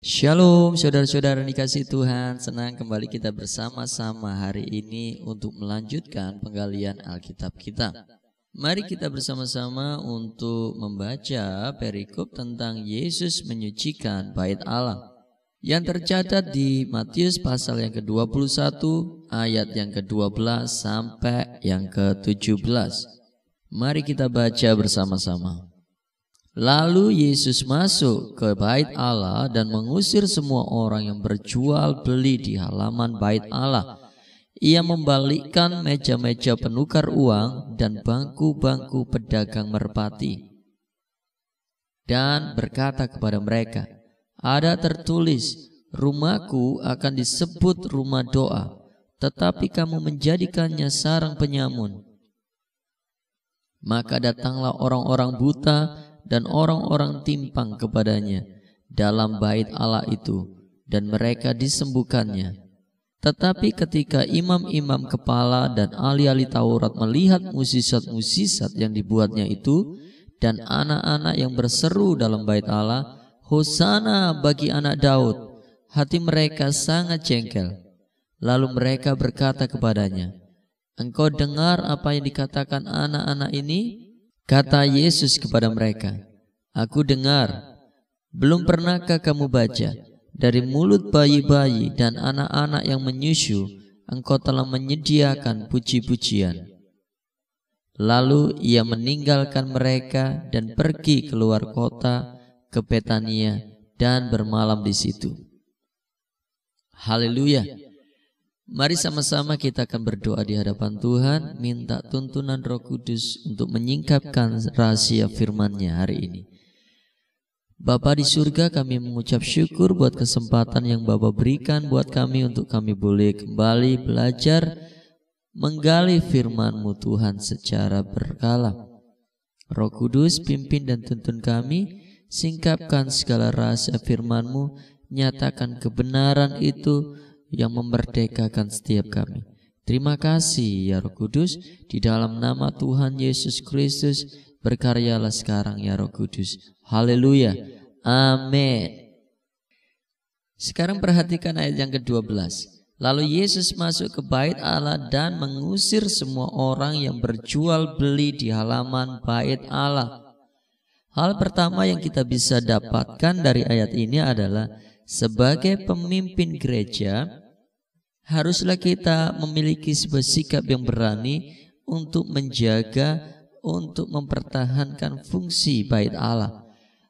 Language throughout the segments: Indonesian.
Shalom saudara-saudara dikasih Tuhan, senang kembali kita bersama-sama hari ini untuk melanjutkan penggalian Alkitab kita. Mari kita bersama-sama untuk membaca perikop tentang Yesus menyucikan bait Allah yang tercatat di Matius pasal yang ke-21 ayat yang ke-12 sampai yang ke-17. Mari kita baca bersama-sama. Lalu Yesus masuk ke bait Allah dan mengusir semua orang yang berjual beli di halaman bait Allah. Ia membalikkan meja-meja penukar uang dan bangku-bangku pedagang merpati, dan berkata kepada mereka, "Ada tertulis, rumahku akan disebut rumah doa, tetapi kamu menjadikannya sarang penyamun." Maka datanglah orang-orang buta dan orang-orang timpang kepadanya dalam bait Allah itu, dan mereka disembuhkannya. Tetapi ketika imam-imam kepala dan ahli-ahli Taurat melihat mukjizat-mukjizat yang dibuatnya itu, dan anak-anak yang berseru dalam bait Allah, "Hosana bagi anak Daud," hati mereka sangat jengkel. Lalu mereka berkata kepadanya, "Engkau dengar apa yang dikatakan anak-anak ini?" Kata Yesus kepada mereka, "Aku dengar. Belum pernahkah kamu baca, dari mulut bayi-bayi dan anak-anak yang menyusu, engkau telah menyediakan puji-pujian." Lalu ia meninggalkan mereka dan pergi keluar kota ke Betania dan bermalam di situ. Haleluya. Mari sama-sama kita akan berdoa di hadapan Tuhan, minta tuntunan Roh Kudus untuk menyingkapkan rahasia firman-Nya hari ini. Bapa di surga, kami mengucap syukur buat kesempatan yang Bapa berikan buat kami untuk kami boleh kembali belajar menggali firman-Mu Tuhan secara berkala. Roh Kudus pimpin dan tuntun kami, singkapkan segala rahasia firman-Mu, nyatakan kebenaran itu yang memerdekakan setiap kami. Terima kasih ya Roh Kudus, di dalam nama Tuhan Yesus Kristus berkaryalah sekarang ya Roh Kudus. Haleluya. Amin. Sekarang perhatikan ayat yang ke-12. Lalu Yesus masuk ke bait Allah dan mengusir semua orang yang berjual beli di halaman bait Allah. Hal pertama yang kita bisa dapatkan dari ayat ini adalah sebagai pemimpin gereja, haruslah kita memiliki sebuah sikap yang berani untuk menjaga, untuk mempertahankan fungsi bait Allah.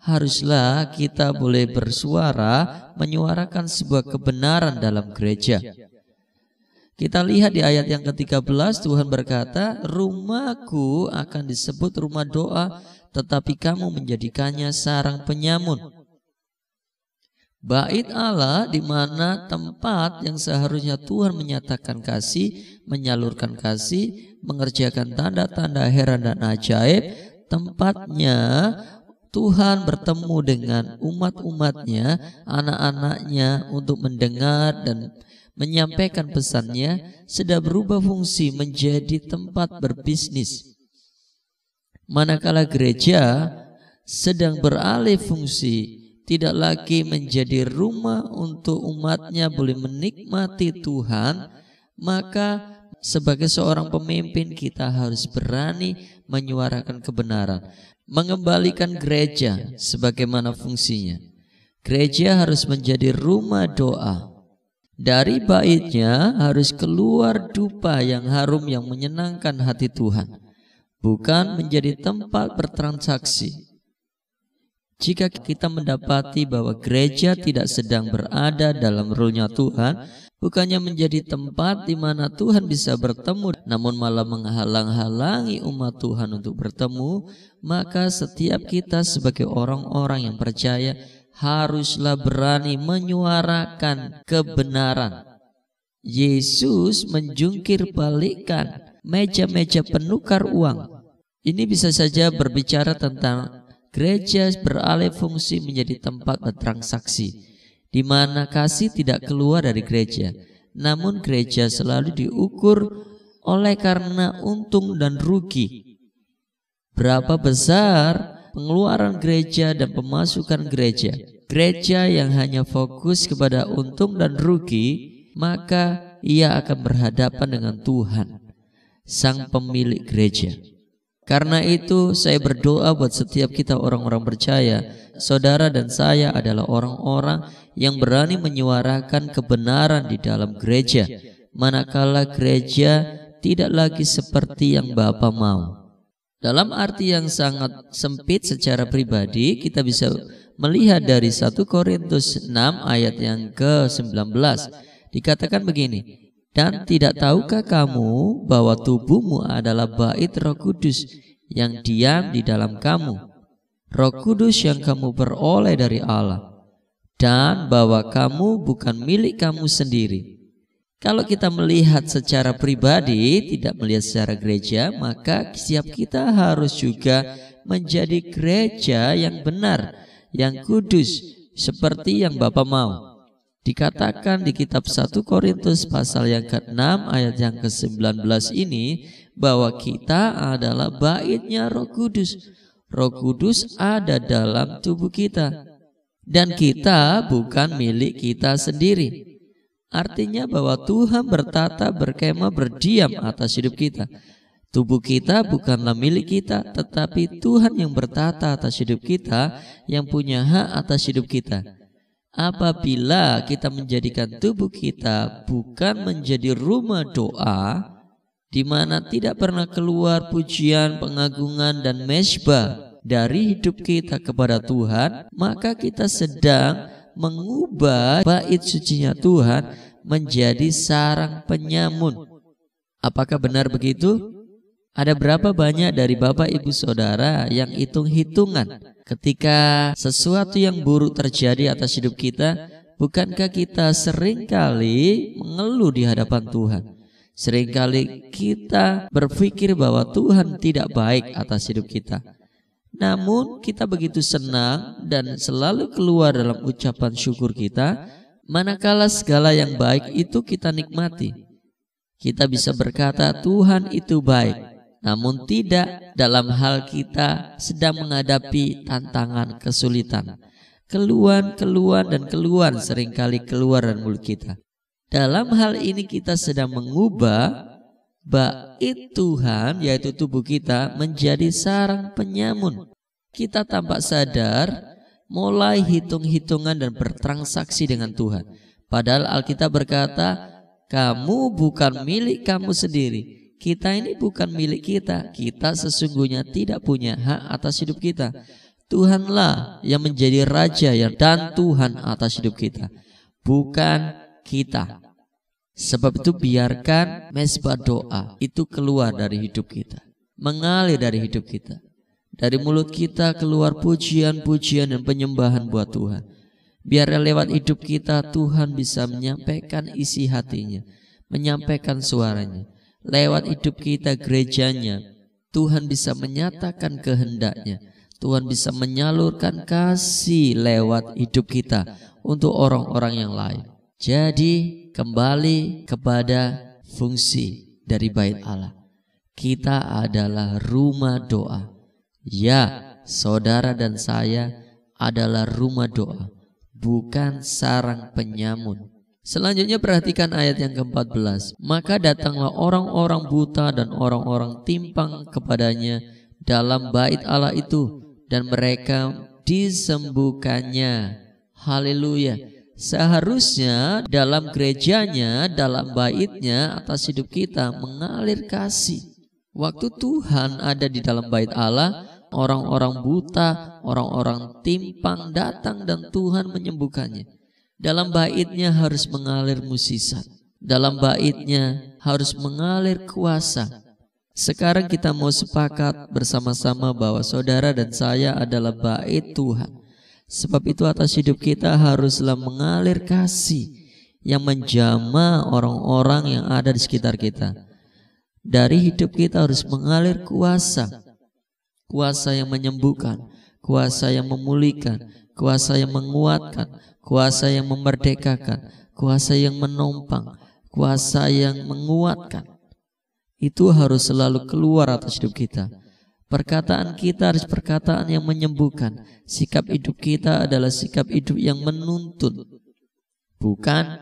Haruslah kita boleh bersuara, menyuarakan sebuah kebenaran dalam gereja. Kita lihat di ayat yang ke-13, Tuhan berkata, "Rumahku akan disebut rumah doa, tetapi kamu menjadikannya sarang penyamun." Bait Allah di mana tempat yang seharusnya Tuhan menyatakan kasih, menyalurkan kasih, mengerjakan tanda-tanda heran dan ajaib, tempatnya Tuhan bertemu dengan umat-umatnya, anak-anaknya untuk mendengar dan menyampaikan pesannya, sudah berubah fungsi menjadi tempat berbisnis. Manakala gereja sedang beralih fungsi, tidak lagi menjadi rumah untuk umatnya boleh menikmati Tuhan, maka sebagai seorang pemimpin kita harus berani menyuarakan kebenaran, mengembalikan gereja sebagaimana fungsinya. Gereja harus menjadi rumah doa. Dari baitnya harus keluar dupa yang harum yang menyenangkan hati Tuhan, bukan menjadi tempat bertransaksi. Jika kita mendapati bahwa gereja tidak sedang berada dalam rule-nya Tuhan, bukannya menjadi tempat di mana Tuhan bisa bertemu, namun malah menghalang-halangi umat Tuhan untuk bertemu, maka setiap kita sebagai orang-orang yang percaya haruslah berani menyuarakan kebenaran. Yesus menjungkir balikkan meja-meja penukar uang. Ini bisa saja berbicara tentang gereja beralih fungsi menjadi tempat bertransaksi, di mana kasih tidak keluar dari gereja, namun gereja selalu diukur oleh karena untung dan rugi. Berapa besar pengeluaran gereja dan pemasukan gereja. gereja yang hanya fokus kepada untung dan rugi, maka ia akan berhadapan dengan Tuhan, Sang pemilik gereja. Karena itu saya berdoa buat setiap kita orang-orang percaya, saudara dan saya adalah orang-orang yang berani menyuarakan kebenaran di dalam gereja, manakala gereja tidak lagi seperti yang Bapa mau. Dalam arti yang sangat sempit secara pribadi, kita bisa melihat dari 1 Korintus 6 ayat yang ke-19. Dikatakan begini, dan tidak tahukah kamu bahwa tubuhmu adalah bait Roh Kudus yang diam di dalam kamu, Roh Kudus yang kamu peroleh dari Allah, dan bahwa kamu bukan milik kamu sendiri. Kalau kita melihat secara pribadi, tidak melihat secara gereja, maka setiap kita harus juga menjadi gereja yang benar, yang kudus, seperti yang Bapa mau. Dikatakan di kitab 1 Korintus pasal yang ke-6 ayat yang ke-19 ini bahwa kita adalah baitnya Roh Kudus. Roh Kudus ada dalam tubuh kita dan kita bukan milik kita sendiri. Artinya bahwa Tuhan bertata, berkemah, berdiam atas hidup kita. Tubuh kita bukanlah milik kita, tetapi Tuhan yang bertata atas hidup kita, yang punya hak atas hidup kita. Apabila kita menjadikan tubuh kita bukan menjadi rumah doa, di mana tidak pernah keluar pujian, pengagungan, dan mezbah dari hidup kita kepada Tuhan, maka kita sedang mengubah bait sucinya Tuhan menjadi sarang penyamun. Apakah benar begitu? Ada berapa banyak dari Bapak Ibu Saudara yang hitung-hitungan ketika sesuatu yang buruk terjadi atas hidup kita? Bukankah kita seringkali mengeluh di hadapan Tuhan? Seringkali kita berpikir bahwa Tuhan tidak baik atas hidup kita. Namun kita begitu senang dan selalu keluar dalam ucapan syukur kita, manakala segala yang baik itu kita nikmati. Kita bisa berkata Tuhan itu baik, namun tidak dalam hal kita sedang menghadapi tantangan, kesulitan. Keluhan dan keluhan seringkali keluar dari mulut kita. Dalam hal ini kita sedang mengubah bait Tuhan, yaitu tubuh kita, menjadi sarang penyamun. Kita tampak sadar mulai hitung-hitungan dan bertransaksi dengan Tuhan. Padahal Alkitab berkata, kamu bukan milik kamu sendiri. Kita ini bukan milik kita. Kita sesungguhnya tidak punya hak atas hidup kita. Tuhanlah yang menjadi Raja dan Tuhan atas hidup kita, bukan kita. Sebab itu biarkan mezbah doa itu keluar dari hidup kita, mengalir dari hidup kita. Dari mulut kita keluar pujian-pujian dan penyembahan buat Tuhan. Biar lewat hidup kita Tuhan bisa menyampaikan isi hatinya, menyampaikan suaranya. Lewat hidup kita gerejanya Tuhan bisa menyatakan kehendaknya. Tuhan bisa menyalurkan kasih lewat hidup kita untuk orang-orang yang lain. Jadi kembali kepada fungsi dari bait Allah. Kita adalah rumah doa. Ya, saudara dan saya adalah rumah doa, bukan sarang penyamun. Selanjutnya perhatikan ayat yang ke-14. Maka datanglah orang-orang buta dan orang-orang timpang kepadanya dalam bait Allah itu, dan mereka disembuhkannya. Haleluya. Seharusnya dalam gerejanya, dalam baitnya atas hidup kita mengalir kasih. Waktu Tuhan ada di dalam bait Allah, orang-orang buta, orang-orang timpang datang dan Tuhan menyembuhkannya. Dalam baitnya harus mengalir mukjizat. Dalam baitnya harus mengalir kuasa. Sekarang kita mau sepakat bersama-sama bahwa saudara dan saya adalah bait Tuhan. Sebab itu atas hidup kita haruslah mengalir kasih yang menjamah orang-orang yang ada di sekitar kita. Dari hidup kita harus mengalir kuasa. Kuasa yang menyembuhkan, kuasa yang memulihkan, kuasa yang menguatkan, kuasa yang memerdekakan, kuasa yang menopang, kuasa yang menguatkan. Itu harus selalu keluar atas hidup kita. Perkataan kita harus perkataan yang menyembuhkan. Sikap hidup kita adalah sikap hidup yang menuntun, bukan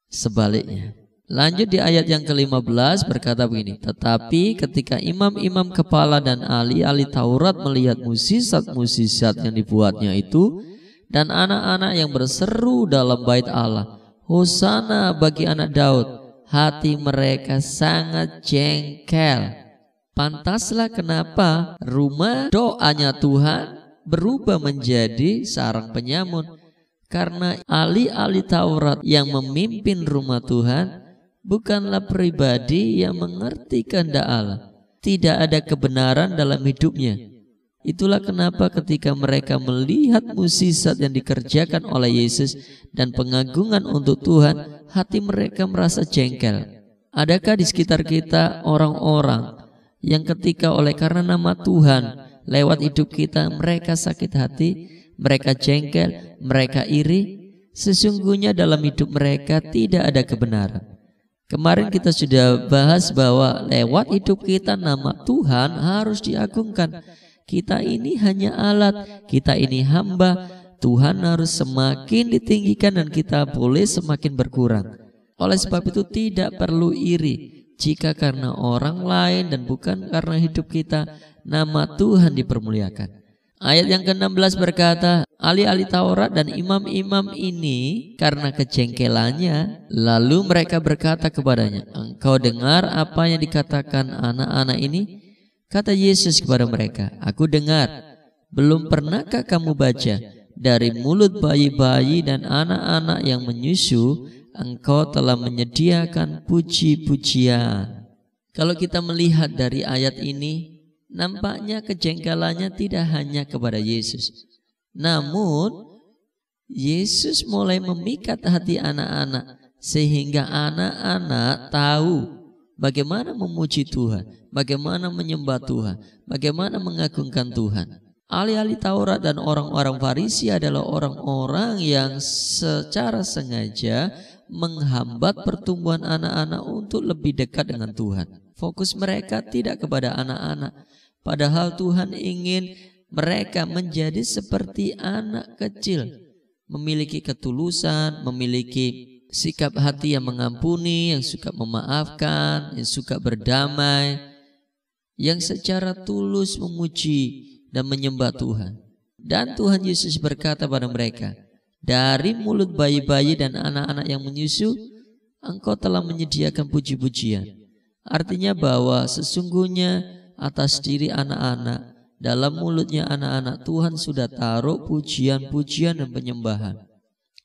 sebaliknya. Lanjut di ayat yang ke-15 berkata begini, tetapi ketika imam-imam kepala dan ahli-ahli Taurat melihat musisat-musisat yang dibuatnya itu, dan anak-anak yang berseru dalam bait Allah, Hosana bagi anak Daud, hati mereka sangat jengkel. Pantaslah kenapa rumah doanya Tuhan berubah menjadi sarang penyamun. Karena ahli-ahli Taurat yang memimpin rumah Tuhan bukanlah pribadi yang mengerti kehendak Allah. Tidak ada kebenaran dalam hidupnya. Itulah kenapa ketika mereka melihat mukjizat yang dikerjakan oleh Yesus dan pengagungan untuk Tuhan, hati mereka merasa jengkel. Adakah di sekitar kita orang-orang yang ketika oleh karena nama Tuhan lewat hidup kita mereka sakit hati, mereka jengkel, mereka iri? Sesungguhnya dalam hidup mereka tidak ada kebenaran. Kemarin kita sudah bahas bahwa lewat hidup kita nama Tuhan harus diagungkan. Kita ini hanya alat, kita ini hamba. Tuhan harus semakin ditinggikan dan kita boleh semakin berkurang. Oleh sebab itu tidak perlu iri jika karena orang lain dan bukan karena hidup kita nama Tuhan dipermuliakan. Ayat yang ke-16 berkata, ahli-ahli Taurat dan imam-imam ini karena kejengkelannya, lalu mereka berkata kepadanya, engkau dengar apa yang dikatakan anak-anak ini? Kata Yesus kepada mereka, aku dengar. Belum pernahkah kamu baca, dari mulut bayi-bayi dan anak-anak yang menyusu, engkau telah menyediakan puji-pujian. Kalau kita melihat dari ayat ini, nampaknya kejengkelannya tidak hanya kepada Yesus, namun Yesus mulai memikat hati anak-anak sehingga anak-anak tahu bagaimana memuji Tuhan, bagaimana menyembah Tuhan, bagaimana mengagungkan Tuhan. Ahli-ahli Taurat dan orang-orang Farisi adalah orang-orang yang secara sengaja menghambat pertumbuhan anak-anak untuk lebih dekat dengan Tuhan. Fokus mereka tidak kepada anak-anak, padahal Tuhan ingin mereka menjadi seperti anak kecil, memiliki ketulusan, memiliki sikap hati yang mengampuni, yang suka memaafkan, yang suka berdamai, yang secara tulus memuji dan menyembah Tuhan. Dan Tuhan Yesus berkata pada mereka, dari mulut bayi-bayi dan anak-anak yang menyusu, engkau telah menyediakan puji-pujian. Artinya bahwa sesungguhnya atas diri anak-anak, dalam mulutnya anak-anak Tuhan sudah taruh pujian-pujian dan penyembahan.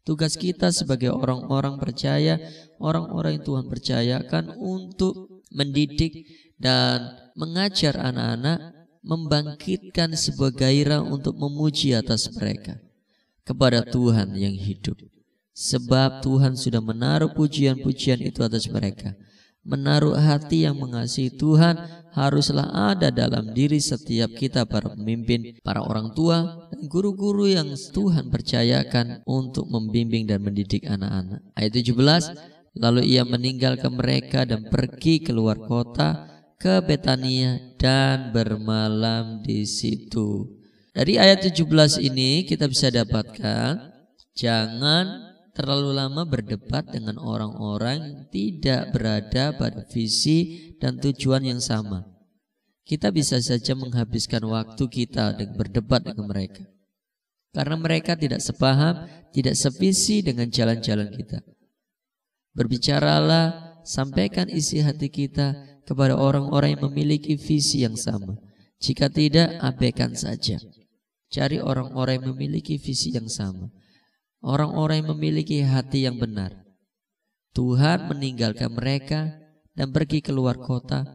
Tugas kita sebagai orang-orang percaya, orang-orang yang Tuhan percayakan untuk mendidik dan mengajar anak-anak, membangkitkan sebuah gairah untuk memuji atas mereka kepada Tuhan yang hidup. Sebab Tuhan sudah menaruh pujian-pujian itu atas mereka. Menaruh hati yang mengasihi Tuhan haruslah ada dalam diri setiap kita, para pemimpin, para orang tua, dan guru-guru yang Tuhan percayakan untuk membimbing dan mendidik anak-anak. Ayat 17, lalu ia meninggalkan mereka dan pergi keluar kota ke Betania dan bermalam di situ. Dari ayat 17 ini kita bisa dapatkan, jangan terlalu lama berdebat dengan orang-orang yang tidak berada pada visi dan tujuan yang sama. Kita bisa saja menghabiskan waktu kita dengan berdebat dengan mereka, karena mereka tidak sepaham, tidak sevisi dengan jalan-jalan kita. Berbicaralah, sampaikan isi hati kita kepada orang-orang yang memiliki visi yang sama. Jika tidak, abaikan saja. Cari orang-orang yang memiliki visi yang sama, orang-orang yang memiliki hati yang benar. Tuhan meninggalkan mereka dan pergi keluar kota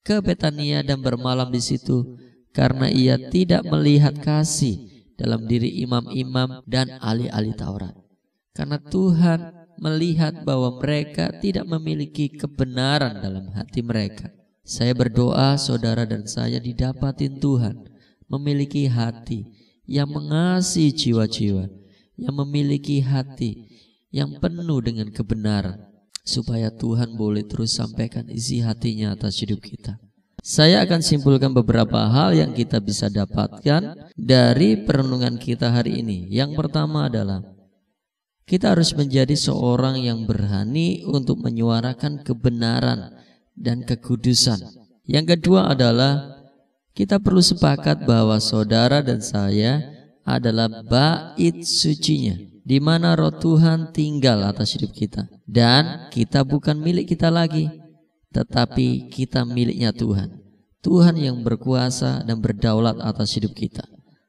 ke Betania dan bermalam di situ, karena ia tidak melihat kasih dalam diri imam-imam dan ahli-ahli Taurat. Karena Tuhan melihat bahwa mereka tidak memiliki kebenaran dalam hati mereka. Saya berdoa saudara dan saya didapatin Tuhan memiliki hati yang mengasihi jiwa-jiwa, yang memiliki hati yang penuh dengan kebenaran, supaya Tuhan boleh terus sampaikan isi hatinya atas hidup kita. Saya akan simpulkan beberapa hal yang kita bisa dapatkan dari perenungan kita hari ini. Yang pertama adalah kita harus menjadi seorang yang berani untuk menyuarakan kebenaran dan kekudusan. Yang kedua adalah kita perlu sepakat bahwa saudara dan saya adalah bait sucinya, di mana roh Tuhan tinggal atas hidup kita. Dan kita bukan milik kita lagi, tetapi kita miliknya Tuhan. Tuhan yang berkuasa dan berdaulat atas hidup kita.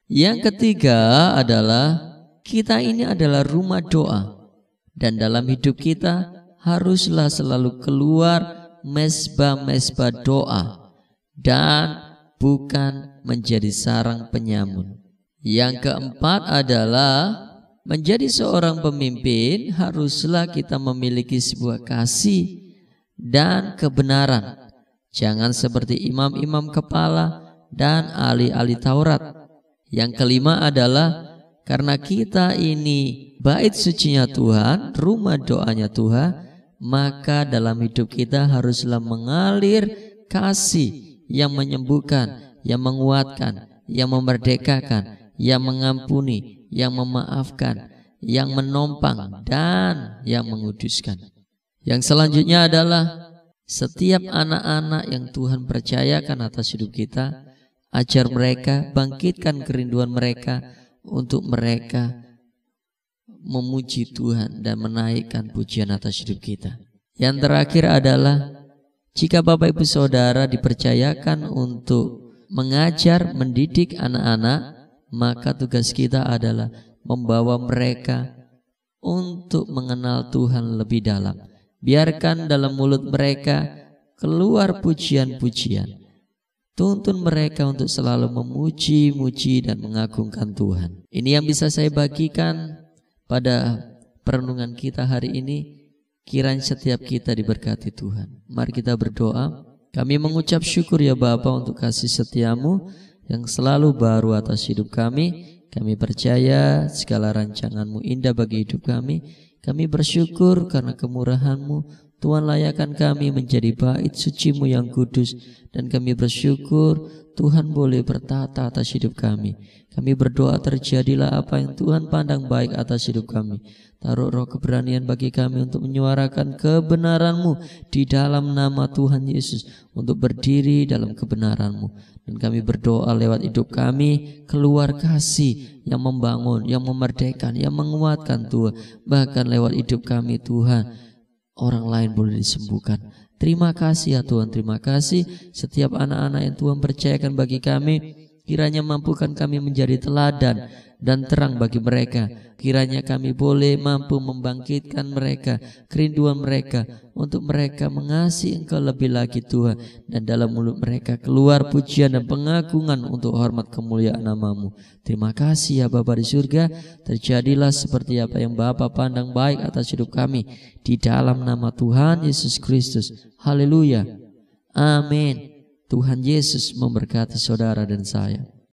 Yang ketiga adalah kita ini adalah rumah doa. Dan dalam hidup kita haruslah selalu keluar mezbah-mezbah doa dan bukan menjadi sarang penyamun. Yang keempat adalah menjadi seorang pemimpin haruslah kita memiliki sebuah kasih dan kebenaran. Jangan seperti imam-imam kepala dan ahli-ahli Taurat. Yang kelima adalah karena kita ini bait sucinya Tuhan, rumah doanya Tuhan, maka dalam hidup kita haruslah mengalir kasih yang menyembuhkan, yang menguatkan, yang memerdekakan, yang mengampuni, yang memaafkan, yang menompang, dan yang menguduskan. Yang selanjutnya adalah setiap anak-anak yang Tuhan percayakan atas hidup kita, ajar mereka, bangkitkan kerinduan mereka untuk mereka memuji Tuhan dan menaikkan pujian atas hidup kita. Yang terakhir adalah jika Bapak Ibu Saudara dipercayakan untuk mengajar, mendidik anak-anak, maka tugas kita adalah membawa mereka untuk mengenal Tuhan lebih dalam. Biarkan dalam mulut mereka keluar pujian-pujian. Tuntun mereka untuk selalu memuji-muji dan mengagungkan Tuhan. Ini yang bisa saya bagikan pada perenungan kita hari ini. Kiranya setiap kita diberkati Tuhan. Mari kita berdoa. Kami mengucap syukur ya Bapa untuk kasih setiamu yang selalu baru atas hidup kami. Kami percaya segala rancanganmu indah bagi hidup kami. Kami bersyukur karena kemurahan-Mu. Tuhan layakkan kami menjadi bait suci-Mu yang kudus. Dan kami bersyukur Tuhan boleh bertata atas hidup kami. Kami berdoa terjadilah apa yang Tuhan pandang baik atas hidup kami. Taruh roh keberanian bagi kami untuk menyuarakan kebenaran-Mu di dalam nama Tuhan Yesus. Untuk berdiri dalam kebenaran-Mu. Dan kami berdoa lewat hidup kami keluar kasih yang membangun, yang memerdekakan, yang menguatkan Tuhan. Bahkan lewat hidup kami Tuhan, orang lain boleh disembuhkan. Terima kasih ya Tuhan, terima kasih setiap anak-anak yang Tuhan percayakan bagi kami. Kiranya mampukan kami menjadi teladan dan terang bagi mereka. Kiranya kami boleh mampu membangkitkan mereka, kerinduan mereka, untuk mereka mengasihi Engkau lebih lagi Tuhan. Dan dalam mulut mereka keluar pujian dan pengagungan untuk hormat kemuliaan nama-Mu. Terima kasih ya Bapa di surga. Terjadilah seperti apa yang Bapa pandang baik atas hidup kami. Di dalam nama Tuhan Yesus Kristus. Haleluya. Amin. Tuhan Yesus memberkati saudara dan saya.